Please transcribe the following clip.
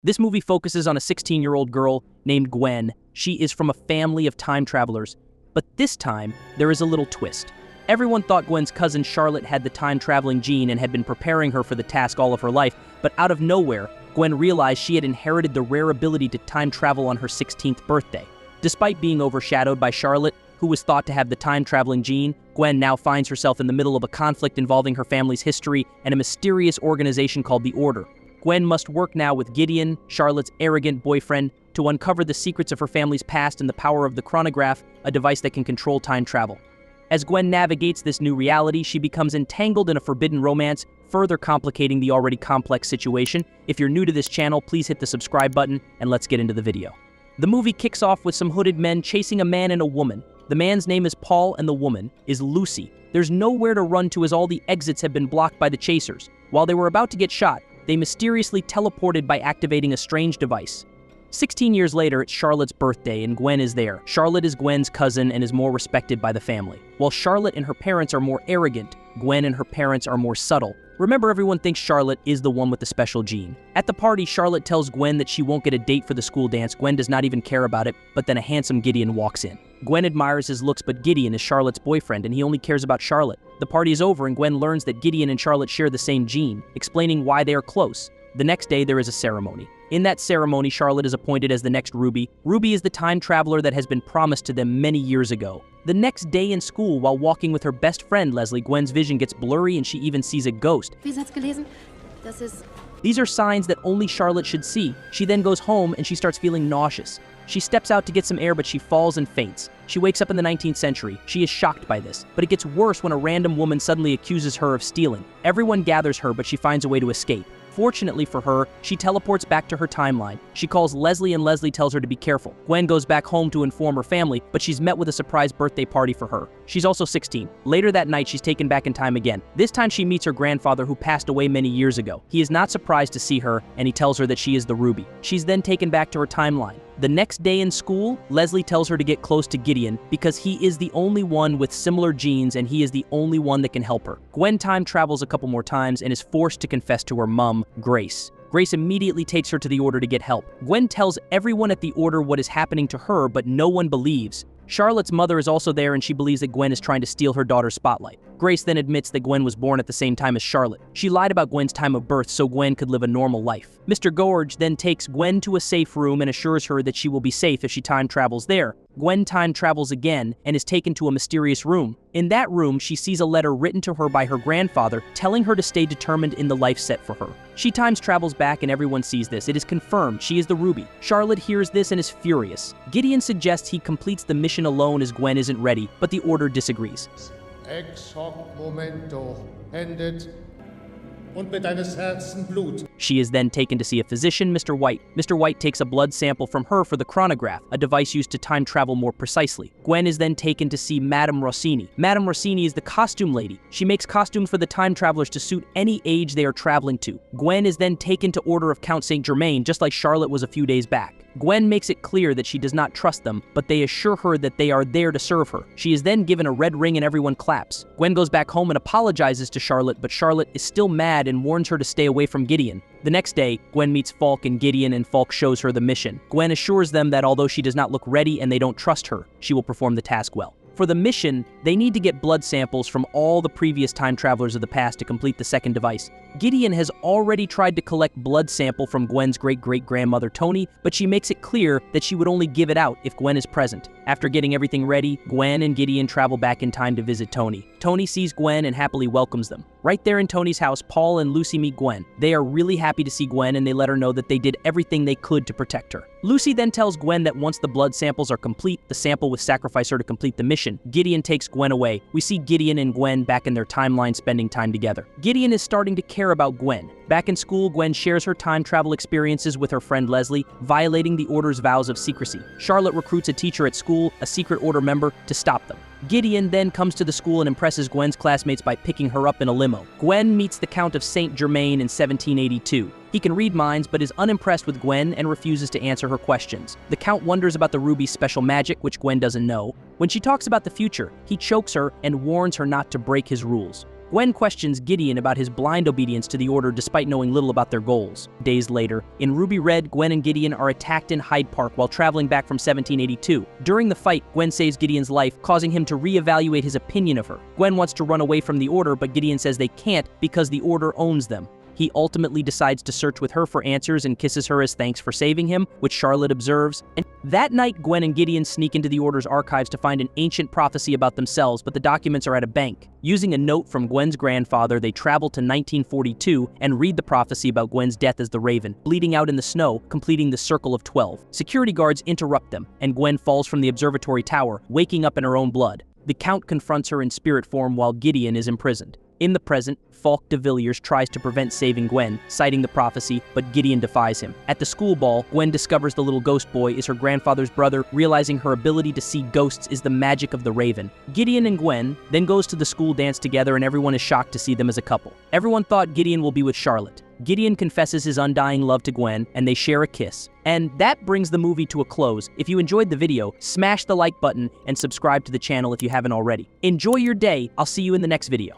This movie focuses on a 16-year-old girl named Gwen. She is from a family of time travelers, but this time there is a little twist. Everyone thought Gwen's cousin Charlotte had the time-traveling gene and had been preparing her for the task all of her life, but out of nowhere, Gwen realized she had inherited the rare ability to time travel on her 16th birthday. Despite being overshadowed by Charlotte, who was thought to have the time-traveling gene, Gwen now finds herself in the middle of a conflict involving her family's history and a mysterious organization called the Order. Gwen must work now with Gideon, Charlotte's arrogant boyfriend, to uncover the secrets of her family's past and the power of the chronograph, a device that can control time travel. As Gwen navigates this new reality, she becomes entangled in a forbidden romance, further complicating the already complex situation. If you're new to this channel, please hit the subscribe button, and let's get into the video. The movie kicks off with some hooded men chasing a man and a woman. The man's name is Paul and the woman is Lucy. There's nowhere to run to as all the exits have been blocked by the chasers. While they were about to get shot, they mysteriously teleported by activating a strange device. 16 years later, it's Charlotte's birthday and Gwen is there. Charlotte is Gwen's cousin and is more respected by the family. While Charlotte and her parents are more arrogant, Gwen and her parents are more subtle. Remember, everyone thinks Charlotte is the one with the special gene. At the party, Charlotte tells Gwen that she won't get a date for the school dance. Gwen does not even care about it, but then a handsome Gideon walks in. Gwen admires his looks, but Gideon is Charlotte's boyfriend and he only cares about Charlotte. The party is over and Gwen learns that Gideon and Charlotte share the same gene, explaining why they are close. The next day, there is a ceremony. In that ceremony, Charlotte is appointed as the next Ruby. Ruby is the time traveler that has been promised to them many years ago. The next day in school, while walking with her best friend Leslie, Gwen's vision gets blurry and she even sees a ghost. These are signs that only Charlotte should see. She then goes home and she starts feeling nauseous. She steps out to get some air, but she falls and faints. She wakes up in the 19th century. She is shocked by this, but it gets worse when a random woman suddenly accuses her of stealing. Everyone gathers her, but she finds a way to escape. Fortunately for her, she teleports back to her timeline. She calls Leslie and Leslie tells her to be careful. Gwen goes back home to inform her family, but she's met with a surprise birthday party for her. She's also 16. Later that night, she's taken back in time again. This time she meets her grandfather who passed away many years ago. He is not surprised to see her, and he tells her that she is the Ruby. She's then taken back to her timeline. The next day in school, Leslie tells her to get close to Gideon because he is the only one with similar genes and he is the only one that can help her. Gwen time travels a couple more times and is forced to confess to her mom, Grace. Grace immediately takes her to the Order to get help. Gwen tells everyone at the Order what is happening to her, but no one believes. Charlotte's mother is also there and she believes that Gwen is trying to steal her daughter's spotlight. Grace then admits that Gwen was born at the same time as Charlotte. She lied about Gwen's time of birth so Gwen could live a normal life. Mr. Gorge then takes Gwen to a safe room and assures her that she will be safe if she time travels there. Gwen time travels again and is taken to a mysterious room. In that room, she sees a letter written to her by her grandfather telling her to stay determined in the life set for her. She time travels back and everyone sees this. It is confirmed she is the Ruby. Charlotte hears this and is furious. Gideon suggests he completes the mission alone as Gwen isn't ready, but the Order disagrees. Ex hoc momento endet und mit deines Herzen Blut. She is then taken to see a physician, Mr. White. Mr. White takes a blood sample from her for the chronograph, a device used to time travel more precisely. Gwen is then taken to see Madame Rossini. Madame Rossini is the costume lady. She makes costumes for the time travelers to suit any age they are traveling to. Gwen is then taken to Order of Count Saint Germain, just like Charlotte was a few days back. Gwen makes it clear that she does not trust them, but they assure her that they are there to serve her. She is then given a red ring and everyone claps. Gwen goes back home and apologizes to Charlotte, but Charlotte is still mad and warns her to stay away from Gideon. The next day, Gwen meets Falk and Gideon and Falk shows her the mission. Gwen assures them that although she does not look ready and they don't trust her, she will perform the task well. For the mission, they need to get blood samples from all the previous time travelers of the past to complete the second device. Gideon has already tried to collect blood sample from Gwen's great-great-grandmother Toni, but she makes it clear that she would only give it out if Gwen is present. After getting everything ready, Gwen and Gideon travel back in time to visit Toni. Toni sees Gwen and happily welcomes them. Right there in Toni's house, Paul and Lucy meet Gwen. They are really happy to see Gwen and they let her know that they did everything they could to protect her. Lucy then tells Gwen that once the blood samples are complete, the sample will sacrifice her to complete the mission. Gideon takes Gwen away. We see Gideon and Gwen back in their timeline spending time together. Gideon is starting to care about Gwen. Back in school, Gwen shares her time travel experiences with her friend Leslie, violating the Order's vows of secrecy. Charlotte recruits a teacher at school, a secret Order member, to stop them. Gideon then comes to the school and impresses Gwen's classmates by picking her up in a limo. Gwen meets the Count of Saint Germain in 1782. He can read minds but is unimpressed with Gwen and refuses to answer her questions. The Count wonders about the Ruby's special magic, which Gwen doesn't know. When she talks about the future, he chokes her and warns her not to break his rules. Gwen questions Gideon about his blind obedience to the Order despite knowing little about their goals. Days later, in Ruby Red, Gwen and Gideon are attacked in Hyde Park while traveling back from 1782. During the fight, Gwen saves Gideon's life, causing him to reevaluate his opinion of her. Gwen wants to run away from the Order, but Gideon says they can't because the Order owns them. He ultimately decides to search with her for answers and kisses her as thanks for saving him, which Charlotte observes. And that night, Gwen and Gideon sneak into the Order's archives to find an ancient prophecy about themselves, but the documents are at a bank. Using a note from Gwen's grandfather, they travel to 1942 and read the prophecy about Gwen's death as the Raven, bleeding out in the snow, completing the Circle of 12. Security guards interrupt them, and Gwen falls from the observatory tower, waking up in her own blood. The Count confronts her in spirit form while Gideon is imprisoned. In the present, Falk de Villiers tries to prevent saving Gwen, citing the prophecy, but Gideon defies him. At the school ball, Gwen discovers the little ghost boy is her grandfather's brother, realizing her ability to see ghosts is the magic of the Raven. Gideon and Gwen then goes to the school dance together, and everyone is shocked to see them as a couple. Everyone thought Gideon will be with Charlotte. Gideon confesses his undying love to Gwen, and they share a kiss. And that brings the movie to a close. If you enjoyed the video, smash the like button and subscribe to the channel if you haven't already. Enjoy your day. I'll see you in the next video.